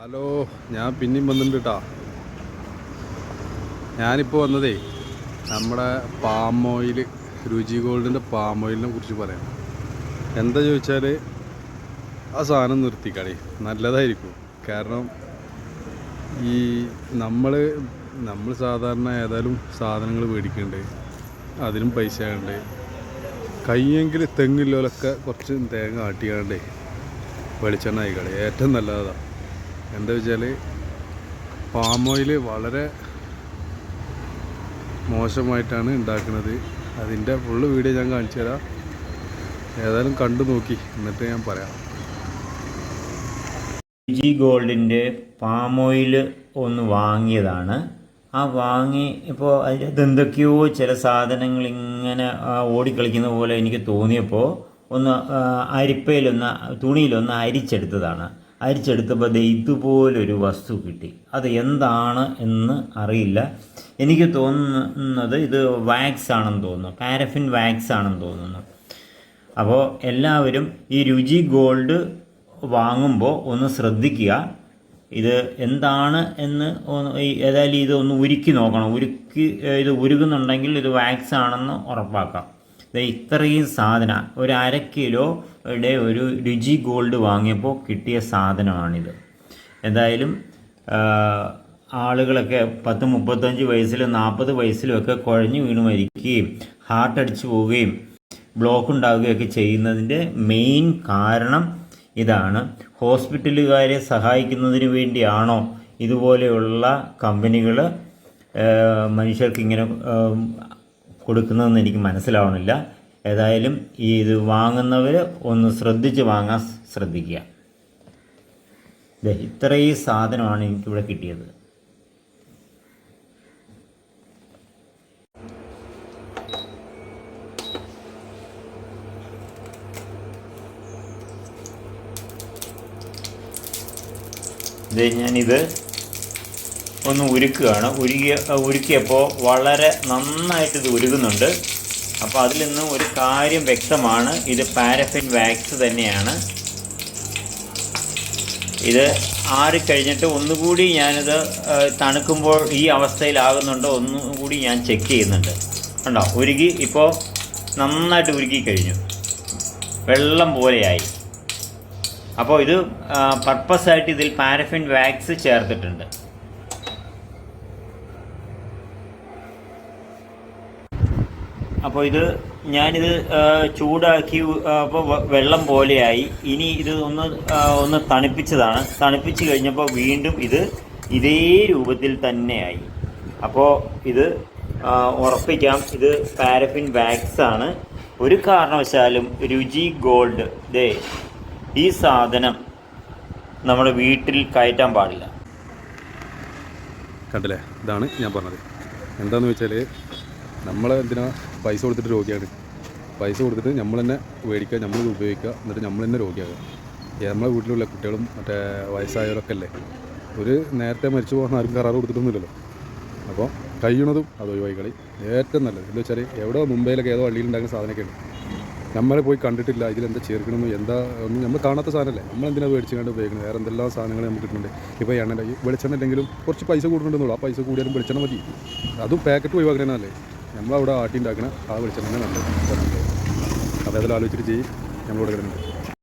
Hello, ഞാൻ പിന്നെയും വന്നിട്ടുണ്ട് കേട്ടോ. ഞാനിപ്പോൾ വന്നതേ നമ്മുടെ പാം ഓയിൽ, രുചി ഗോൾഡിൻ്റെ പാം ഓയിലിനെ കുറിച്ച് പറയാം. എന്താ ചോദിച്ചാൽ ആ സാധനം നിർത്തിക്കളി, നല്ലതായിരിക്കും. കാരണം ഈ നമ്മൾ സാധാരണ ഏതായാലും സാധനങ്ങൾ മേടിക്കുന്നുണ്ട്, അതിനും പൈസ ഉണ്ട്. കയ്യെങ്കിൽ തെങ്ങില്ലോലൊക്കെ കുറച്ച് തേങ്ങ ആട്ടിയാണ്ടേ വെളിച്ചെണ്ണ ആയിക്കളി, ഏറ്റവും നല്ലതാണ്. എന്താ വെച്ചാൽ പാം ഓയിൽ വളരെ മോശമായിട്ടാണ് ഉണ്ടാക്കുന്നത്. അതിൻ്റെ ഫുള്ള് വീഡിയോ ഞാൻ കാണിച്ചു തരാം. ഏതായാലും കണ്ടു നോക്കി എന്നിട്ട് ഞാൻ പറയാം. രുചി ഗോൾഡിൻ്റെ പാം ഓയിൽ ഒന്ന് വാങ്ങിയതാണ്. ആ വാങ്ങി ഇപ്പോൾ അതിനകത്ത് എന്തൊക്കെയോ ചില സാധനങ്ങൾ ഇങ്ങനെ ഓടിക്കളിക്കുന്ന പോലെ എനിക്ക് തോന്നിയപ്പോൾ ഒന്ന് അരിപ്പയിലൊന്ന് തുണിയിലൊന്ന് അരിച്ചെടുത്തതാണ്. അരിച്ചെടുത്തപ്പോൾ ഇതുപോലൊരു വസ്തു കിട്ടി. അത് എന്താണ് എന്ന് അറിയില്ല. എനിക്ക് തോന്നുന്നത് ഇത് വാക്സ് ആണെന്ന് തോന്നുന്നു, പാരഫിൻ വാക്സ് ആണെന്ന് തോന്നുന്നു. അപ്പോൾ എല്ലാവരും ഈ രുചി ഗോൾഡ് വാങ്ങുമ്പോൾ ഒന്ന് ശ്രദ്ധിക്കുക, ഇത് എന്താണ് എന്ന്. ഏതായാലും ഇത് ഒന്ന് ഉരുക്കി നോക്കണം. ഇത് ഉരുകുന്നുണ്ടെങ്കിൽ ഇത് വാക്സ് ആണെന്ന് ഉറപ്പാക്കാം. ഇത്രയും സാധനം ഒരു 1/2 കിലോയുടെ ഒരു രുചി ഗോൾഡ് വാങ്ങിയപ്പോൾ കിട്ടിയ സാധനമാണിത്. എന്തായാലും ആളുകളൊക്കെ 10-35 വയസ്സിലും 40 വയസ്സിലുമൊക്കെ കുഴഞ്ഞു വീണ് മരിക്കുകയും ഹാർട്ട് അടിച്ചു പോവുകയും ബ്ലോക്ക് ഉണ്ടാവുകയൊക്കെ ചെയ്യുന്നതിൻ്റെ മെയിൻ കാരണം ഇതാണ്. ഹോസ്പിറ്റലുകാരെ സഹായിക്കുന്നതിന് വേണ്ടിയാണോ ഇതുപോലെയുള്ള കമ്പനികൾ മനുഷ്യർക്ക് ഇങ്ങനെ കൊടുക്കുന്നതെന്ന് എനിക്ക് മനസ്സിലാവണില്ല. ഏതായാലും ഇത് വാങ്ങുന്നവർ ഒന്ന് ശ്രദ്ധിച്ച് വാങ്ങാൻ ശ്രദ്ധിക്കുക. ഇത്രയും സാധനമാണ് എനിക്കിവിടെ കിട്ടിയത്. ഞാനിത് ഒന്ന് ഉരുക്കുകയാണ്. ഉരുക്കിയപ്പോൾ വളരെ നന്നായിട്ട് ഇത് ഉരുകുന്നുണ്ട്. അപ്പോൾ അതിൽ നിന്ന് ഒരു കാര്യം വ്യക്തമാണ്, ഇത് പാരഫിൻ വാക്സ് തന്നെയാണ്. ഇത് ആറിക്കഴിഞ്ഞിട്ട് ഒന്നുകൂടി ഞാനിത് തണുക്കുമ്പോൾ ഈ അവസ്ഥയിലാകുന്നുണ്ടോ ഒന്നുകൂടി ഞാൻ ചെക്ക് ചെയ്യുന്നുണ്ട്. കണ്ടോ, ഉരുകി ഇപ്പോൾ നന്നായിട്ട് ഉരുക്കി കഴിഞ്ഞു, വെള്ളം പോലെയായി. അപ്പോൾ ഇത് പർപ്പസായിട്ട് ഇതിൽ പാരഫിൻ വാക്സ് ചേർത്തിട്ടുണ്ട്. അപ്പോൾ ഞാനിത് ചൂടാക്കി അപ്പോൾ വെള്ളം പോലെയായി. ഇനി ഇത് ഒന്ന് തണുപ്പിച്ചതാണ്. തണുപ്പിച്ച് കഴിഞ്ഞപ്പോൾ വീണ്ടും ഇതേ രൂപത്തിൽ തന്നെയായി. അപ്പോൾ ഇത് ഉറപ്പിക്കാം, ഇത് പാരഫിൻ വാക്സ് ആണ്. ഒരു കാരണവശാലും രുചി ഗോൾഡ് ഈ സാധനം നമ്മുടെ വീട്ടിൽ കയറ്റാൻ പാടില്ല. കണ്ടില്ലേ, ഇതാണ് ഞാൻ പറഞ്ഞത്. എന്താണെന്ന് വെച്ചാൽ നമ്മൾ എന്തിനാ പൈസ കൊടുത്തിട്ട് രോഗിയാണ്. പൈസ കൊടുത്തിട്ട് നമ്മൾ തന്നെ മേടിക്കുക, നമ്മൾ ഉപയോഗിക്കുക, എന്നിട്ട് നമ്മൾ തന്നെ രോഗിയാകുക. നമ്മളെ വീട്ടിലുള്ള കുട്ടികളും മറ്റേ വയസ്സായവരൊക്കെ അല്ലേ, ഒരു നേരത്തെ മരിച്ചു പോകുന്ന ആരും കരാറ് കൊടുത്തിട്ടൊന്നുമില്ലല്ലോ. അപ്പോൾ കഴിയണതും അത് ഒഴിവായിക്കളി, ഏറ്റവും നല്ലത്. എന്താ വെച്ചാൽ എവിടെ മുംബൈയിലൊക്കെ ഏതോ വള്ളിയിലുണ്ടാക്കുന്ന സാധനമൊക്കെയാണ്, നമ്മളെ പോയി കണ്ടിട്ടില്ല, ഇതിലെന്താ ചേർക്കണമെന്ന് എന്താ ഒന്നും നമ്മൾ കാണാത്ത സാധനമല്ലേ. നമ്മളെന്തിനാണ് മേടിച്ച് കണ്ട് ഉപയോഗിക്കുന്നത്? വേറെ എന്തെല്ലാം സാധനങ്ങൾ നമുക്ക് കിട്ടുന്നുണ്ട്. ഇപ്പോൾ എണ്ണ വെളിച്ചെണ്ണ ഇല്ലെങ്കിലും കുറച്ച് പൈസ കൂടുന്നുണ്ടെന്നുള്ളൂ. ആ പൈസ കൂടിയാലും വെളിച്ചെണ്ണ മതി. അതും പാക്കറ്റ് ഒഴിവാക്കണല്ലേ, നമ്മളവിടെ ആട്ടി ഉണ്ടാക്കണ ആ വെളിച്ചെണ്ണ നല്ലത്. അപ്പോൾ അതിൽ ആലോചിച്ചിട്ട് ചെയ്യും, നമ്മളോട് കിടക്കുന്നുണ്ട്.